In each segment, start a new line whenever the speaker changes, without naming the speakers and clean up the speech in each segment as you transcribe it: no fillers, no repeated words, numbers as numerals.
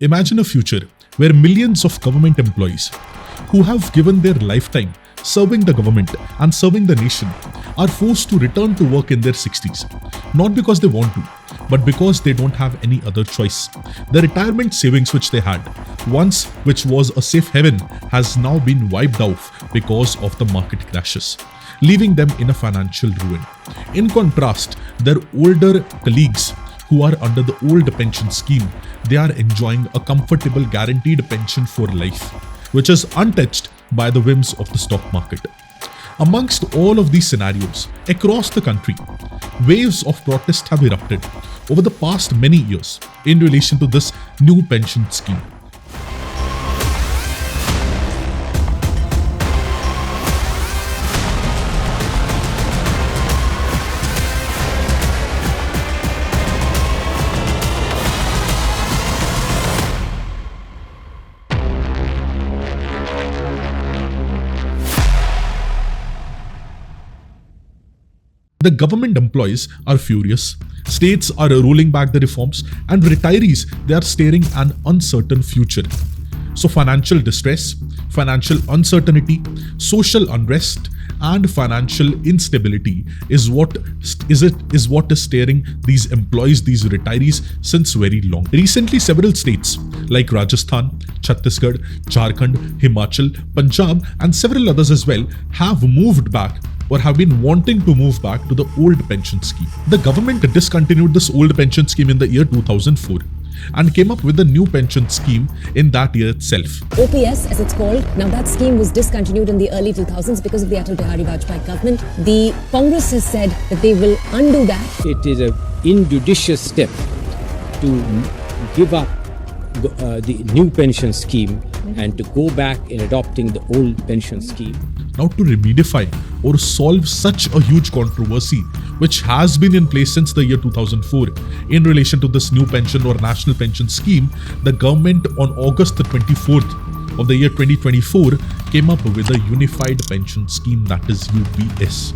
Imagine a future where millions of government employees who have given their lifetime serving the government and serving the nation are forced to return to work in their 60s, not because they want to, but because they don't have any other choice. The retirement savings which they had, once which was a safe haven, has now been wiped off because of the market crashes, leaving them in a financial ruin. In contrast, their older colleagues who are under the old pension scheme, they are enjoying a comfortable guaranteed pension for life, which is untouched by the whims of the stock market. Amongst all of these scenarios, across the country, waves of protest have erupted over the past many years in relation to this new pension scheme. The government employees are furious, states are rolling back the reforms, and retirees, they are staring an uncertain future. So financial distress, financial uncertainty, social unrest, and financial instability is what is staring these employees, these retirees, since very long. Recently, several states like Rajasthan, Chhattisgarh, Jharkhand, Himachal, Punjab, and several others as well have moved back or have been wanting to move back to the old pension scheme. The government discontinued this old pension scheme in the year 2004 and came up with a new pension scheme in that year itself.
OPS, as it's called. Now that scheme was discontinued in the early 2000s because of the Atal Bihari Vajpayee government. The Congress has said that they will undo that.
It is an injudicious step to give up the new pension scheme and to go back in adopting the old pension scheme.
Now, to remedify or solve such a huge controversy which has been in place since the year 2004 in relation to this new pension or national pension scheme, the government on August the 24th of the year 2024 came up with a unified pension scheme, that is UPS.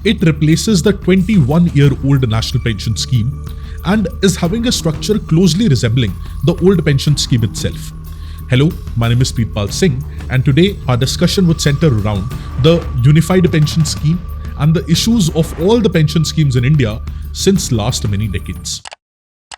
It replaces the 21-year-old national pension scheme and is having a structure closely resembling the old pension scheme itself. Hello, my name is Preetpal Singh, and today our discussion would center around the unified pension scheme and the issues of all the pension schemes in India since last many decades.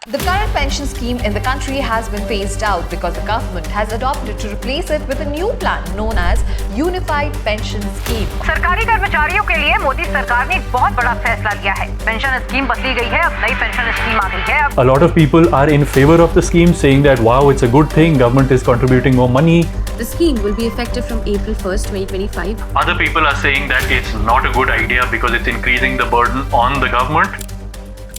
The current pension scheme in the country has been phased out because the government has adopted to replace it with a new plan known as Unified Pension Scheme.
सरकारी कर्मचारियों के लिए मोदी सरकार ने एक बहुत बड़ा फैसला लिया है। पेंशन स्कीम बदली गई है, अब नई पेंशन स्कीम आ गई है।
A lot of people are in favor of the scheme, saying that wow, it's a good thing, government is contributing more money.
The scheme will be effective from April 1st, 2025.
Other people are saying that it's not a good idea because it's increasing the burden on the government.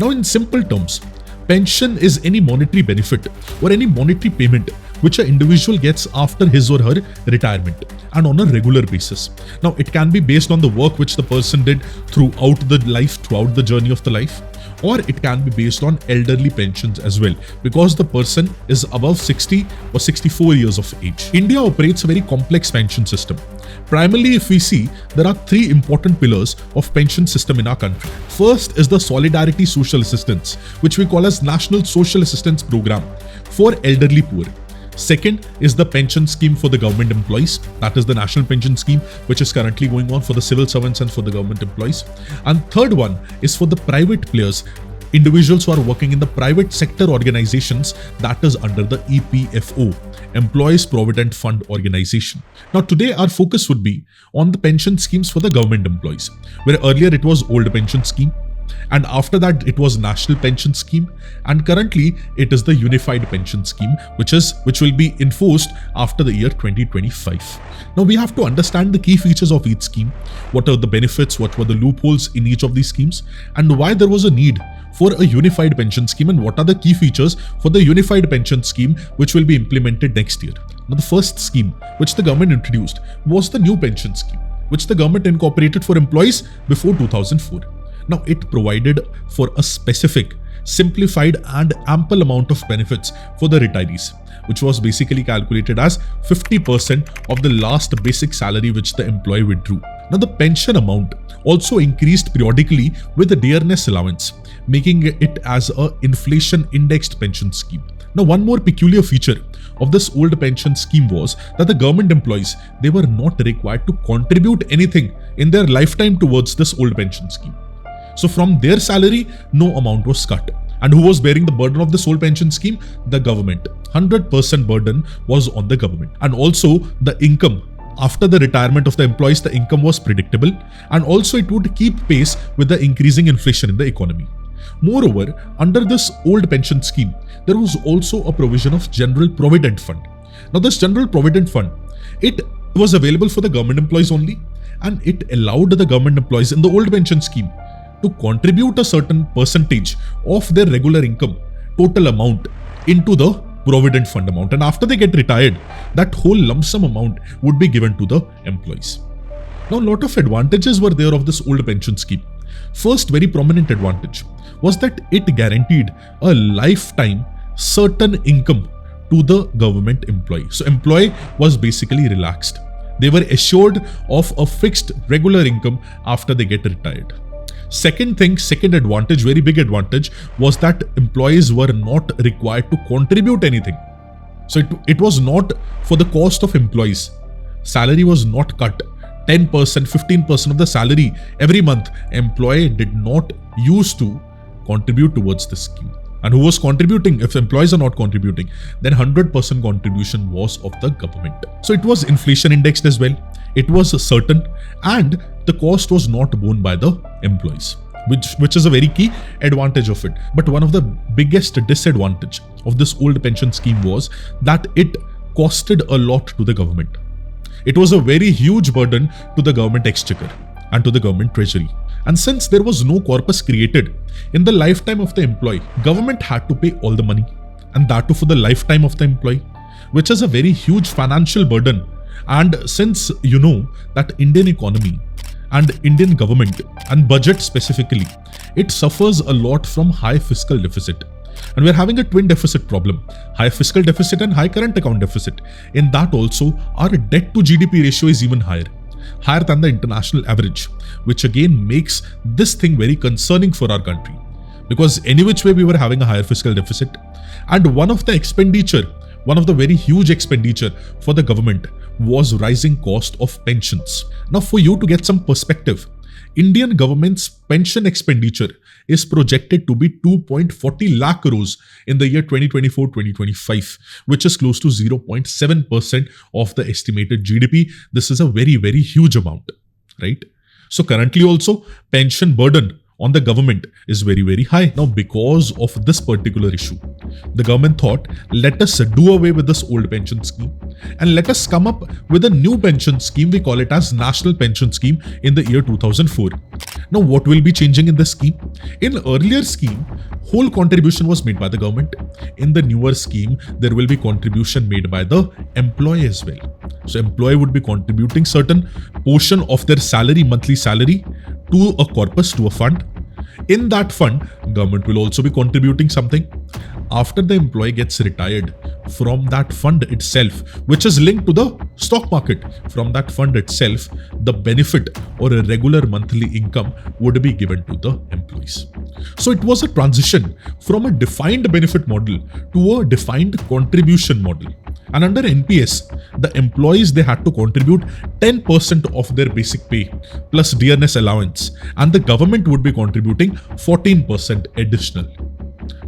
Now, in simple terms, pension is any monetary benefit or any monetary payment which an individual gets after his or her retirement and on a regular basis. Now, it can be based on the work which the person did throughout the journey of the life, or it can be based on elderly pensions as well, because the person is above 60 or 64 years of age. India operates a very complex pension system. Primarily, if we see, there are three important pillars of pension system in our country. First is the Solidarity Social Assistance, which we call as National Social Assistance Program for elderly poor. Second is the pension scheme for the government employees, that is the national pension scheme, which is currently going on for the civil servants and for the government employees. And third one is for the private players, individuals who are working in the private sector organizations, that is under the EPFO, Employees Provident Fund Organization. Now today our focus would be on the pension schemes for the government employees, where earlier it was old pension scheme, and after that it was national pension scheme, and currently it is the unified pension scheme, which will be enforced after the year 2025. Now we have to understand the key features of each scheme, what are the benefits, what were the loopholes in each of these schemes, and why there was a need for a unified pension scheme, and what are the key features for the unified pension scheme which will be implemented next year. Now the first scheme which the government introduced was the new pension scheme, which the government incorporated for employees before 2004. Now, it provided for a specific, simplified and ample amount of benefits for the retirees, which was basically calculated as 50% of the last basic salary which the employee withdrew. Now, the pension amount also increased periodically with the dearness allowance, making it as a inflation indexed pension scheme. Now, one more peculiar feature of this old pension scheme was that the government employees, they were not required to contribute anything in their lifetime towards this old pension scheme. So from their salary, no amount was cut. And who was bearing the burden of this old pension scheme? The government. 100% burden was on the government. And also the income. After the retirement of the employees, the income was predictable, and also it would keep pace with the increasing inflation in the economy. Moreover, under this old pension scheme, there was also a provision of General Provident Fund. Now, this General Provident Fund, it was available for the government employees only, and it allowed the government employees in the old pension scheme to contribute a certain percentage of their regular income, total amount, into the Provident Fund amount. And after they get retired, that whole lump sum amount would be given to the employees. Now, a lot of advantages were there of this old pension scheme. First, very prominent advantage was that it guaranteed a lifetime certain income to the government employee. So, employee was basically relaxed. They were assured of a fixed regular income after they get retired. Second advantage, very big advantage, was that employees were not required to contribute anything. So it was not for the cost of employees. Salary was not cut. 10%, 15% of the salary every month, employee did not used to contribute towards this scheme. And who was contributing? If employees are not contributing, then 100% contribution was of the government. So it was inflation indexed as well. It was certain, and the cost was not borne by the employees, which is a very key advantage of it. But one of the biggest disadvantage of this old pension scheme was that it costed a lot to the government. It was a very huge burden to the government exchequer and to the government treasury. And since there was no corpus created in the lifetime of the employee, government had to pay all the money, and that too for the lifetime of the employee, which is a very huge financial burden. And since you know that Indian economy and Indian government and budget specifically, it suffers a lot from high fiscal deficit. And we're having a twin deficit problem, high fiscal deficit and high current account deficit. In that also, our debt to GDP ratio is even higher than the international average, which again makes this thing very concerning for our country. Because any which way we were having a higher fiscal deficit, and one of the very huge expenditure for the government was rising cost of pensions. Now, for you to get some perspective, Indian government's pension expenditure is projected to be 2.40 lakh crores in the year 2024-2025, which is close to 0.7% of the estimated GDP. This is a very, very huge amount, right? So currently also, pension burden on the government is very, very high. Now, because of this particular issue, the government thought, let us do away with this old pension scheme and let us come up with a new pension scheme. We call it as National Pension Scheme in the year 2004. Now, what will be changing in this scheme? In earlier scheme, whole contribution was made by the government. In the newer scheme, there will be contribution made by the employee as well. So, employee would be contributing certain portion of their salary, monthly salary, to a corpus, to a fund. In that fund, government will also be contributing something. After the employee gets retired, from that fund itself, which is linked to the stock market, from that fund itself, the benefit or a regular monthly income would be given to the employees. So it was a transition from a defined benefit model to a defined contribution model. And under NPS, the employees, they had to contribute 10% of their basic pay plus dearness allowance, and the government would be contributing 14% additional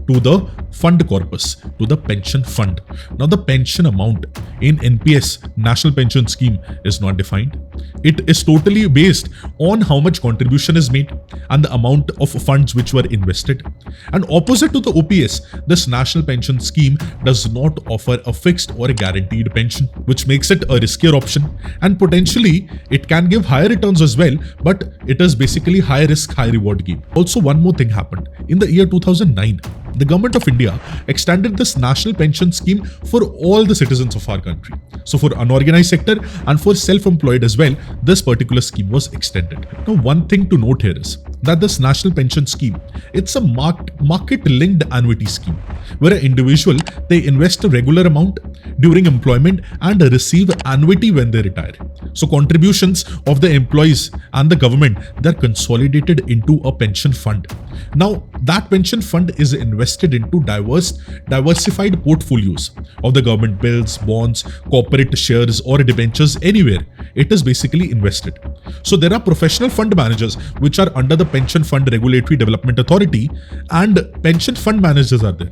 to the fund corpus, to the pension fund. Now, the pension amount in NPS, National Pension Scheme, is not defined. It is totally based on how much contribution is made and the amount of funds which were invested. And opposite to the OPS, this National Pension Scheme does not offer a fixed or a guaranteed pension, which makes it a riskier option. And potentially, it can give higher returns as well, but it is basically high risk, high reward game. Also, one more thing happened. In the year 2009, the government of India extended this National Pension Scheme for all the citizens of our country. So for unorganized sector and for self-employed as well, this particular scheme was extended. Now, one thing to note here is that this national pension scheme, it's a market-linked annuity scheme where an individual, they invest a regular amount during employment and receive annuity when they retire. So contributions of the employees and the government, they're consolidated into a pension fund. Now that pension fund is invested into diversified portfolios of the government bills, bonds, corporate shares or debentures, anywhere it is basically invested. So there are professional fund managers which are under the Pension Fund Regulatory Development Authority, and pension fund managers are there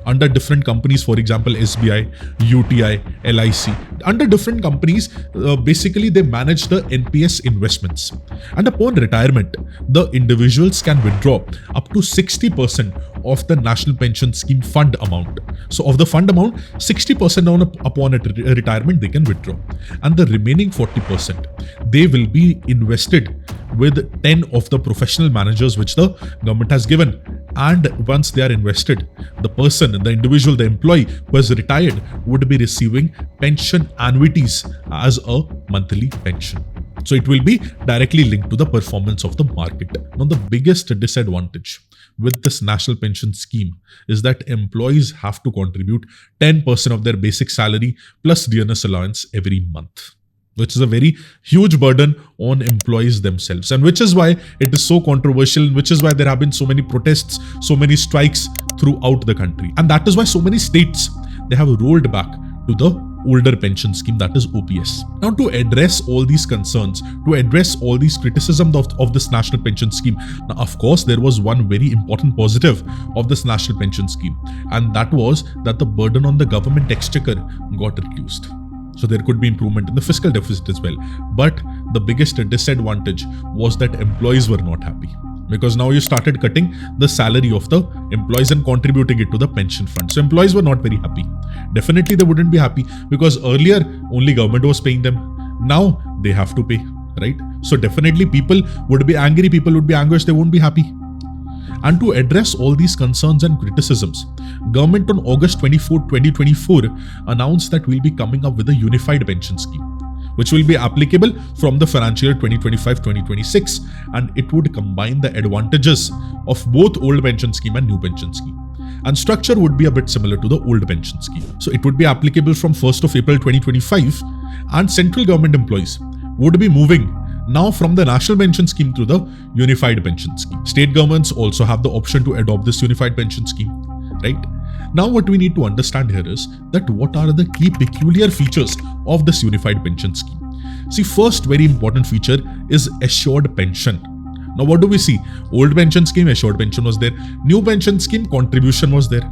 under different companies, for example SBI, UTI, LIC. Under different companies, basically they manage the NPS investments, and upon retirement the individuals can withdraw up to 60% of the national pension scheme fund amount. So of the fund amount, 60% upon retirement they can withdraw, and the remaining 40% they will be invested with 10 of the professional managers which the government has given. And once they are invested, the person, the individual, the employee who has retired would be receiving pension annuities as a monthly pension. So it will be directly linked to the performance of the market. Now the biggest disadvantage with this national pension scheme is that employees have to contribute 10% of their basic salary plus dearness allowance every month, which is a very huge burden on employees themselves, and which is why it is so controversial, and which is why there have been so many protests, so many strikes throughout the country. And that is why so many states, they have rolled back to the older pension scheme, that is OPS. Now to address all these concerns, to address all these criticisms of this national pension scheme, now of course there was one very important positive of this national pension scheme, and that was that the burden on the government exchequer got reduced. So there could be improvement in the fiscal deficit as well. But the biggest disadvantage was that employees were not happy, because now you started cutting the salary of the employees and contributing it to the pension fund. So employees were not very happy. Definitely they wouldn't be happy, because earlier only government was paying them. Now they have to pay, right? So definitely people would be angry, people would be anguished, they won't be happy. And to address all these concerns and criticisms, government on August 24, 2024 announced that we'll be coming up with a unified pension scheme, which will be applicable from the financial year 2025-2026, and it would combine the advantages of both old pension scheme and new pension scheme. And structure would be a bit similar to the old pension scheme. So it would be applicable from 1st of April 2025, and central government employees would be moving now from the national pension scheme to the unified pension scheme. State governments also have the option to adopt this unified pension scheme, right? Now what we need to understand here is that what are the key peculiar features of this unified pension scheme. See, first very important feature is assured pension. Now what do we see? Old pension scheme, assured pension was there. New pension scheme, contribution was there.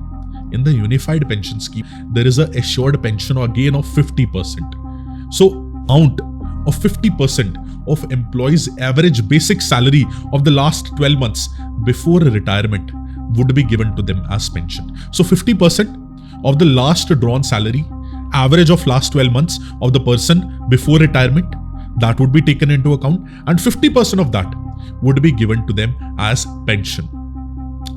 In the unified pension scheme, there is a assured pension again of 50%. So amount of 50% of employees' average basic salary of the last 12 months before retirement would be given to them as pension. So 50% of the last drawn salary, average of last 12 months of the person before retirement, that would be taken into account, and 50% of that would be given to them as pension.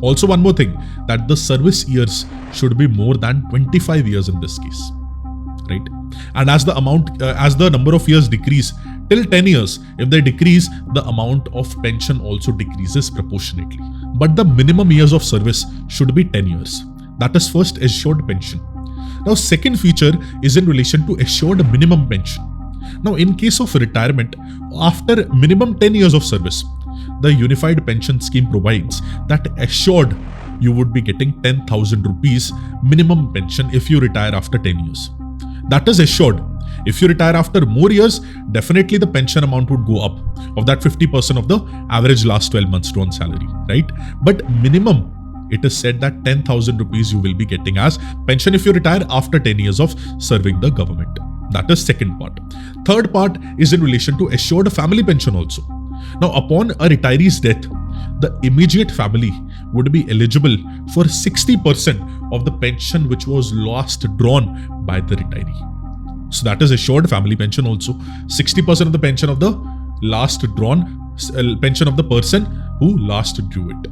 Also one more thing, that the service years should be more than 25 years in this case, right? And as the number of years decrease till 10 years, if they decrease, the amount of pension also decreases proportionately. But the minimum years of service should be 10 years. That is first assured pension. Now second feature is in relation to assured minimum pension. Now in case of retirement, after minimum 10 years of service, the unified pension scheme provides that assured you would be getting 10,000 rupees minimum pension if you retire after 10 years. That is assured. If you retire after more years, definitely the pension amount would go up of that 50% of the average last 12 months drawn salary, right? But minimum, it is said that 10,000 rupees you will be getting as pension if you retire after 10 years of serving the government. That is second part. Third part is in relation to assured family pension also. Now, upon a retiree's death, the immediate family would be eligible for 60% of the pension which was last drawn by the retiree. So that is assured family pension also. 60% of the pension of the last drawn pension of the person who last drew it,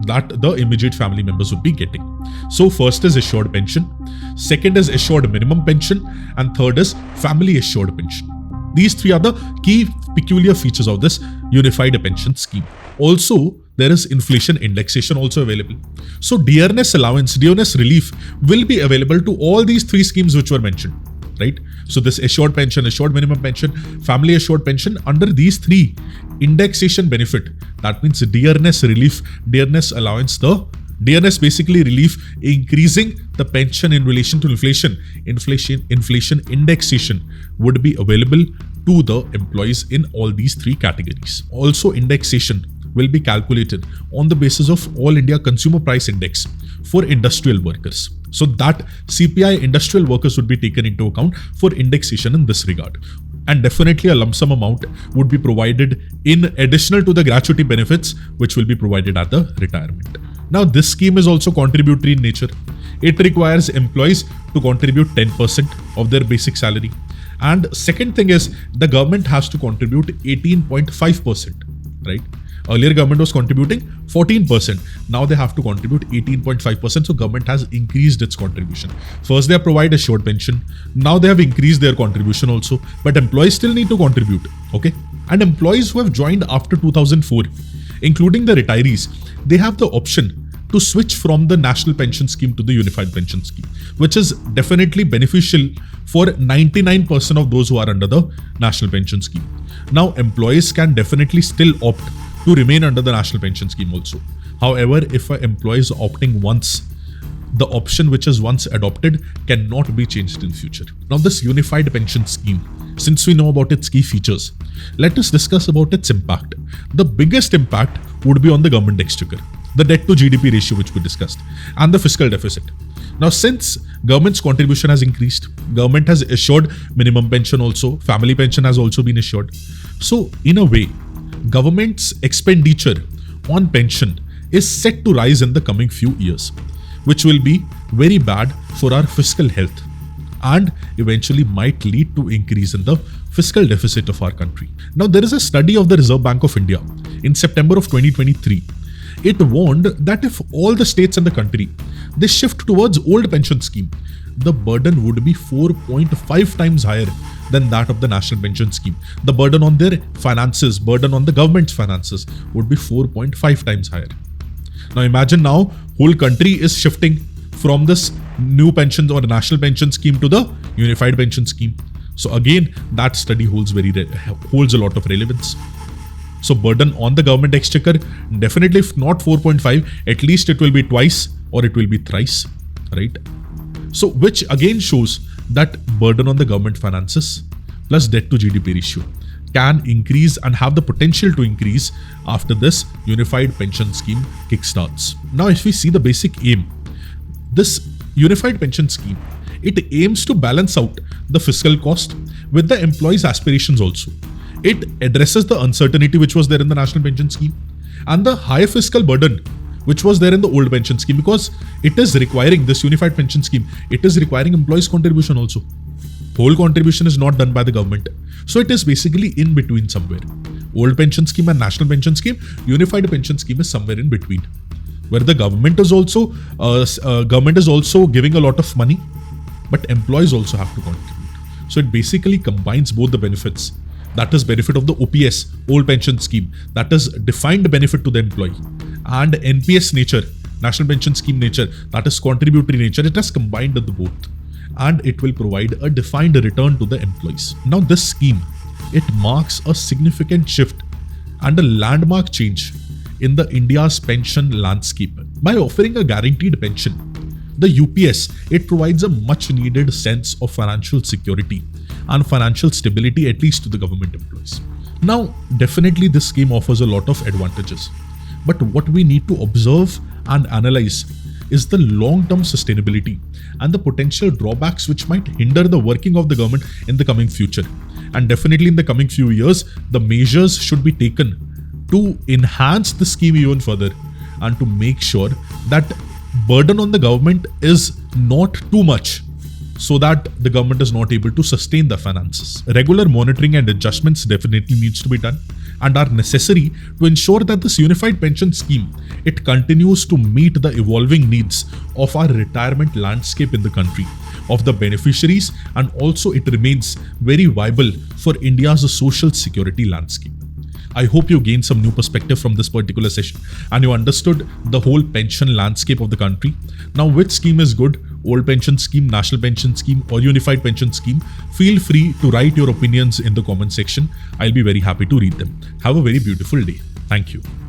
that the immediate family members would be getting. So first is assured pension, second is assured minimum pension, and third is family assured pension. These three are the key peculiar features of this unified pension scheme. Also, there is inflation indexation also available. So dearness allowance, dearness relief will be available to all these three schemes which were mentioned, right? So this assured pension, assured minimum pension, family assured pension, under these three, indexation benefit, that means dearness relief, dearness allowance, the dearness basically relief, increasing the pension in relation to inflation indexation would be available to the employees in all these three categories. Also, indexation will be calculated on the basis of All India Consumer Price Index for industrial workers. So that CPI industrial workers would be taken into account for indexation in this regard. And definitely a lump sum amount would be provided in additional to the gratuity benefits which will be provided at the retirement. Now this scheme is also contributory in nature. It requires employees to contribute 10% of their basic salary. And second thing is the government has to contribute 18.5%, right? Earlier government was contributing 14%. Now they have to contribute 18.5%. So government has increased its contribution. First they have provided assured pension. Now they have increased their contribution also. But employees still need to contribute. Okay. And employees who have joined after 2004, including the retirees, they have the option to switch from the national pension scheme to the unified pension scheme, which is definitely beneficial for 99% of those who are under the national pension scheme. Now employees can definitely still opt to remain under the national pension scheme also. However, if an employee is opting once, the option which is once adopted cannot be changed in future. Now this unified pension scheme, since we know about its key features, let us discuss about its impact. The biggest impact would be on the government exchequer, the debt to GDP ratio which we discussed, and the fiscal deficit. Now since government's contribution has increased, government has assured minimum pension also, family pension has also been assured. So in a way, government's expenditure on pension is set to rise in the coming few years, which will be very bad for our fiscal health and eventually might lead to increase in the fiscal deficit of our country. Now there is a study of the Reserve Bank of India in September of 2023. It warned that if all the states in the country they shift towards old pension scheme, the burden would be 4.5 times higher than that of the national pension scheme. The burden on their finances, burden on the government's finances would be 4.5 times higher. Now imagine now whole country is shifting from this new pension or national pension scheme to the unified pension scheme. So again, that study holds a lot of relevance. So burden on the government exchequer, definitely if not 4.5, at least it will be twice or it will be thrice, right? So which again shows that burden on the government finances plus debt to GDP ratio can increase and have the potential to increase after this unified pension scheme kickstarts. Now if we see the basic aim, this unified pension scheme, it aims to balance out the fiscal cost with the employees' aspirations also. It addresses the uncertainty which was there in the national pension scheme and the high fiscal burden which was there in the old pension scheme, because it is requiring this unified pension scheme, it is requiring employees' contribution also. Whole contribution is not done by the government. So it is basically in between somewhere. Old pension scheme and national pension scheme, unified pension scheme is somewhere in between, where the government is also giving a lot of money, but employees also have to contribute. So it basically combines both the benefits. That is benefit of the OPS, old pension scheme, that is defined benefit to the employee, and NPS nature, national pension scheme nature, that is contributory nature. It has combined the both and it will provide a defined return to the employees. Now this scheme, it marks a significant shift and a landmark change in the India's pension landscape. By offering a guaranteed pension, the UPS, it provides a much needed sense of financial security and financial stability, at least to the government employees. Now, definitely this scheme offers a lot of advantages, but what we need to observe and analyze is the long-term sustainability and the potential drawbacks which might hinder the working of the government in the coming future. And definitely in the coming few years, the measures should be taken to enhance the scheme even further and to make sure that burden on the government is not too much, so that the government is not able to sustain the finances. Regular monitoring and adjustments definitely needs to be done and are necessary to ensure that this unified pension scheme, it continues to meet the evolving needs of our retirement landscape in the country, of the beneficiaries, and also it remains very viable for India's social security landscape. I hope you gained some new perspective from this particular session and you understood the whole pension landscape of the country. Now, which scheme is good? Old pension scheme, national pension scheme, or unified pension scheme? Feel free to write your opinions in the comment section. I'll be very happy to read them. Have a very beautiful day. Thank you.